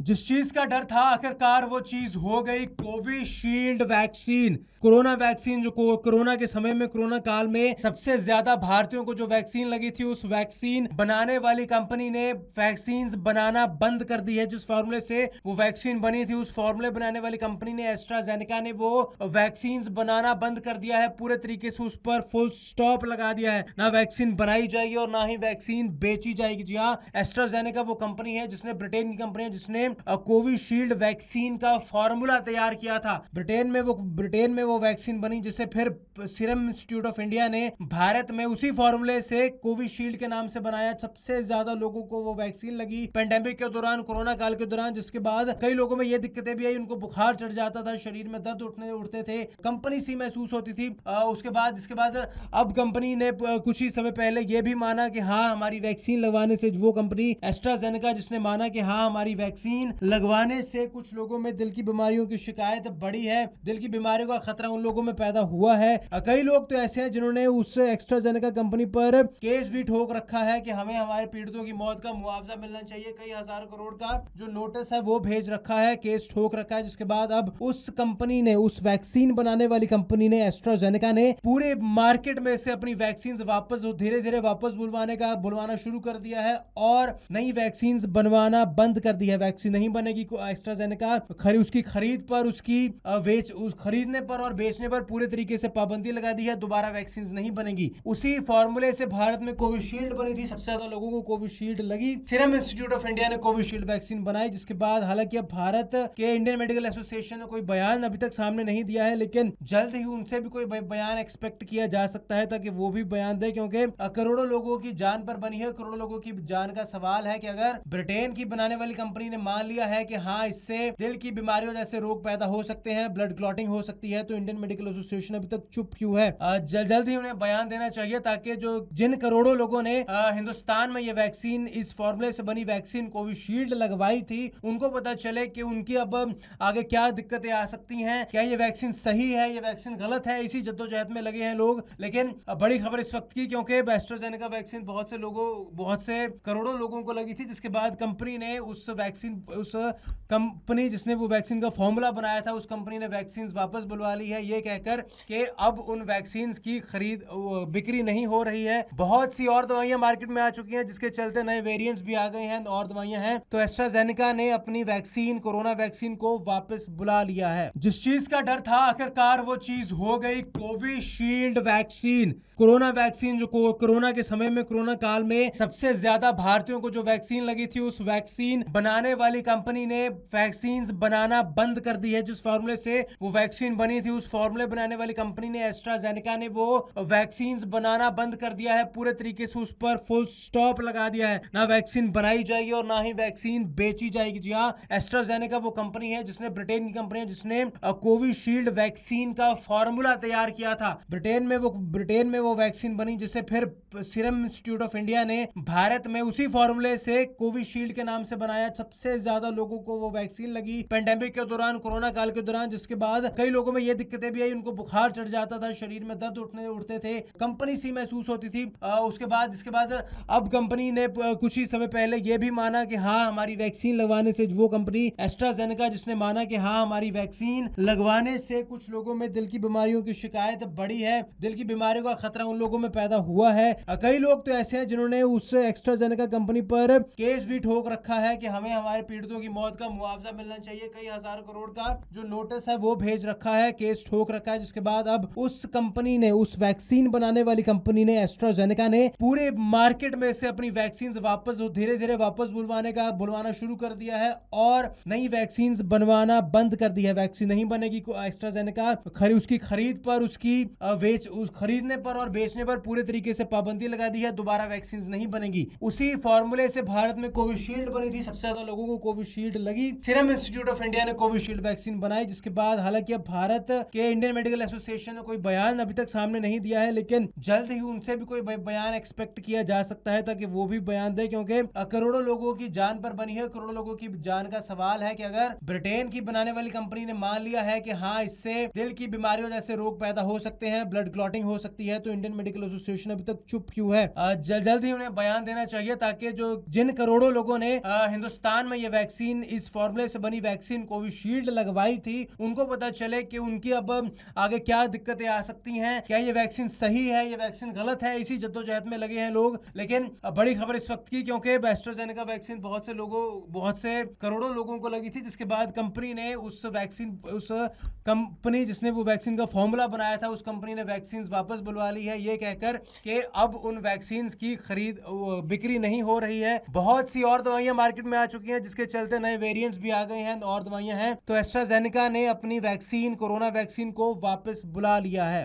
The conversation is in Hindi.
जिस चीज का डर था आखिरकार वो चीज हो गई। कोविशील्ड वैक्सीन, कोरोना वैक्सीन जो कोरोना के समय में, कोरोना काल में सबसे ज्यादा भारतीयों को जो वैक्सीन लगी थी, उस वैक्सीन बनाने वाली कंपनी ने वैक्सीन बनाना बंद कर दी है। जिस फॉर्मूले से वो वैक्सीन बनी थी, उस फॉर्मूले बनाने वाली कंपनी ने, एस्ट्राजेनेका ने, वो वैक्सीन बनाना बंद कर दिया है। पूरे तरीके से उस पर फुल स्टॉप लगा दिया है। ना वैक्सीन बनाई जाएगी और ना ही वैक्सीन बेची जाएगी। जी हाँ, एस्ट्राजेनेका वो कंपनी है जिसने, ब्रिटेन की कंपनी है जिसने कोविशील्ड वैक्सीन का फॉर्मूला तैयार किया था। ब्रिटेन में वो वैक्सीन बनी, जिसे फिर सीरम इंस्टीट्यूट ऑफ इंडिया ने भारत में उसी फॉर्मूले से कोविशील्ड के नाम से बनाया। सबसे ज्यादा लोगों को वो वैक्सीन लगी पेंडेमिक के दौरान, कोरोना काल के दौरान, जिसके बाद कई लोगों में ये दिक्कतें भी आई, उनको बुखार चढ़ जाता था, शरीर में दर्द उठते थे, कंपनी सी महसूस होती थी। जिसके बाद अब कंपनी ने कुछ ही समय पहले ये भी माना कि हाँ, हमारी वैक्सीन लगवाने से, वो कंपनी एस्ट्राजेनेका जिसने माना कि हाँ, हमारी वैक्सीन लगवाने से कुछ लोगों में दिल की बीमारियों की शिकायत बढ़ी है, दिल की बीमारियों का खतरा उन लोगों में पैदा हुआ है। कई लोग तो ऐसे हैं जिन्होंने उस एस्ट्राजेनेका कंपनी पर केस भी ठोक रखा है कि हमें हमारे पीड़ितों की मौत का मुआवजा मिलना चाहिए। कई हजार करोड़ का जो नोटिस है वो भेज रखा है, केस ठोक रखा है। जिसके बाद अब उस कंपनी ने, उस वैक्सीन बनाने वाली कंपनी ने, एस्ट्राजेनेका ने, पूरे मार्केट में से अपनी वैक्सीन वापस धीरे धीरे वापस बुलवाना शुरू कर दिया है और नई वैक्सीन बनवाना बंद कर दी है। वैक्सीन नहीं बनेगी। एस्ट्राजेनेका उसकी खरीद पर, खरीदने पर और बेचने पर पूरे तरीके से पाबंदी लगा दी है। दोबारा वैक्सीन नहीं बनेगी। उसी फॉर्मूले से भारत में कोविशील्ड बनी थी, सबसे ज्यादा लोगों को कोविशील्ड लगी। सीरम इंस्टीट्यूट ऑफ इंडिया ने कोविशील्ड वैक्सीन बनाई, जिसके बाद हालांकि अब भारत के इंडियन मेडिकल एसोसिएशन ने कोई बयान अभी तक सामने नहीं दिया है, लेकिन जल्द ही उनसे भी कोई बयान एक्सपेक्ट किया जा सकता है, ताकि वो भी बयान दे, क्योंकि करोड़ों लोगों की जान पर बनी है, करोड़ों लोगों की जान का सवाल है कि अगर ब्रिटेन की बनाने वाली कंपनी ने मान लिया है कि हाँ, इससे दिल की बीमारियों जैसे रोग पैदा हो सकते हैं, ब्लड क्लॉटिंग हो सकती है, तो इंडियन मेडिकल एसोसिएशन अभी तक चुप क्यों है? जल्द ही उन्हें बयान देना चाहिए, ताकि जिन करोड़ों लोगों ने हिंदुस्तान में ये वैक्सीन, इस फॉर्मूले से बनी वैक्सीन कोविशील्ड लगवाई थी, उनको पता चले कि उनकी अब आगे क्या दिक्कतें आ सकती हैं, क्या ये वैक्सीन सही है, ये वैक्सीन गलत है। इसी जद्दोजहद में लगे हैं लोग। लेकिन बड़ी खबर इस वक्त की, क्योंकि एस्ट्राजेनेका वैक्सीन बहुत से करोड़ों लोगों को लगी थी, जिसके बाद कंपनी ने जिसने वो वैक्सीन का फॉर्मूला बनाया था, उस कंपनी ने वैक्सीन वापस बुलवा ली है, ये कहकर कि अब उन वैक्सीन की बिक्री नहीं हो रही है। बहुत सी और दवाइयां मार्केट में आ चुकी हैं, जिसके चलते नए वेरिएंट्स भी आ गए हैं और दवाइयां हैं। तो एस्ट्राजेनेका ने अपनी वैक्सीन, कोरोना वैक्सीन को वापस बुला लिया है। जिस चीज का डर था आखिरकार वो चीज हो गई। कोविशील्ड वैक्सीन, कोरोना वैक्सीन जो कोरोना के समय में, कोरोना काल में सबसे ज्यादा भारतीयों को जो वैक्सीन लगी थी, उस वैक्सीन बनाने वाली कंपनी ने वैक्सीन बनाना बंद कर दी है। जिस फॉर्मूले से वो वैक्सीन बनी थी, उस फॉर्मूले बनाने वाली कंपनी ने, एस्ट्राजेनेका ने, वो वैक्सीन बनाना बंद कर दिया है। पूरे तरीके से उस पर फुल स्टॉप लगा दिया है। ना वैक्सीन बनाई जाएगी और ना ही वैक्सीन बेची जाएगी। जी हाँ, एस्ट्राजेनेका वो कंपनी है जिसने, ब्रिटेन की कंपनी है जिसने कोविशील्ड वैक्सीन का फॉर्मूला तैयार किया था। ब्रिटेन में वो वैक्सीन बनी, जिसे फिर सीरम इंस्टीट्यूट ऑफ इंडिया ने भारत में उसी फॉर्मूले से कोविशील्ड के नाम से बनाया। सबसे ज्यादा लोगों को वो वैक्सीन लगी पेंडेमिक के दौरान, कोरोना काल के दौरान, जिसके बाद कई लोगों में ये दिक्कतें भी आई, उनको बुखार चढ़ जाता था, शरीर में दर्द उठते थे, कंपनी सी महसूस होती थी। जिसके बाद अब कंपनी ने कुछ ही समय पहले ये भी माना कि हाँ, हमारी वैक्सीन लगवाने से, वो कंपनी एस्ट्राजेनेका जिसने माना कि हाँ, हमारी वैक्सीन लगवाने से कुछ लोगों में दिल की बीमारियों की शिकायत बढ़ी है, दिल की बीमारियों का खतरा उन लोगों में पैदा हुआ है। कई लोग तो ऐसे हैं जिन्होंने उस एस्ट्राजेनेका कंपनी पर केस भी ठोक रखा है कि हमें हमारे पीड़ितों की मौत का मुआवजा मिलना चाहिए। कई हजार करोड़ का जो नोटिस है वो भेज रखा है, केस ठोक रखा है। जिसके बाद अब उस कंपनी ने, उस वैक्सीन बनाने वाली कंपनी ने, एस्ट्राजेनेका ने, पूरे मार्केट में से अपनी वैक्सीन धीरे धीरे वापस बुलवाना शुरू कर दिया है और नई वैक्सीन बनवाना बंद कर दी है। वैक्सीन नहीं बनेगी। एस्ट्राजेनेका उसकी खरीद पर, खरीदने पर और बेचने पर पूरे तरीके से पाबंदी लगा दी है। दोबारा वैक्सीन नहीं बनेगी। उसी फॉर्मूले से भारत में कोविशील्ड बनी थी, सबसे ज्यादा लोगों को कोविशील्ड लगी। सीरम इंस्टीट्यूट ऑफ इंडिया ने कोविशील्ड वैक्सीन बनाई, जिसके बाद हालांकि अब भारत के इंडियन मेडिकल एसोसिएशन ने कोई बयान अभी तक सामने नहीं दिया है, लेकिन जल्द ही उनसे भी कोई बयान एक्सपेक्ट किया जा सकता है, ताकि वो भी बयान दे, क्योंकि करोड़ों लोगों की जान पर बनी है, करोड़ों लोगों की जान का सवाल है कि अगर ब्रिटेन की बनाने वाली कंपनी ने मान लिया है कि हाँ, इससे दिल की बीमारियों जैसे रोग पैदा हो सकते हैं, ब्लड क्लॉटिंग हो सकती है, तो इंडियन मेडिकल एसोसिएशन अभी तक चुप क्यों है? जल्द ही उन्हें बयान देना चाहिए, ताकि जिन करोड़ों लोगों ने हिंदुस्तान में ये वैक्सीन, इस फॉर्मूले से बनी वैक्सीन कोविशील्ड लगवाई थी, उनको पता चले कि उनकी अब आगे क्या दिक्कतें आ सकती हैं, क्या ये वैक्सीन सही है, ये वैक्सीन गलत है, इसी जद्दोजहद में लगे हैं लोग। लेकिन बड़ी खबर इस वक्त की, क्योंकि एस्ट्राजेनेका वैक्सीन बहुत से करोड़ों लोगों को लगी थी, जिसके बाद कंपनी ने उस कंपनी जिसने वो वैक्सीन का फॉर्मूला बनाया था, उस कंपनी ने वैक्सीन वापस बुलवा ली है, ये कहकर कि अब उन वैक्सीन की बिक्री नहीं हो रही है। बहुत सी और दवाइयां मार्केट में आ चुकी हैं, जिसके चलते नए वेरिएंट्स भी आ गए हैं और दवाइयां हैं। तो एस्ट्राजेनेका ने अपनी वैक्सीन, कोरोना वैक्सीन को वापस बुला लिया है।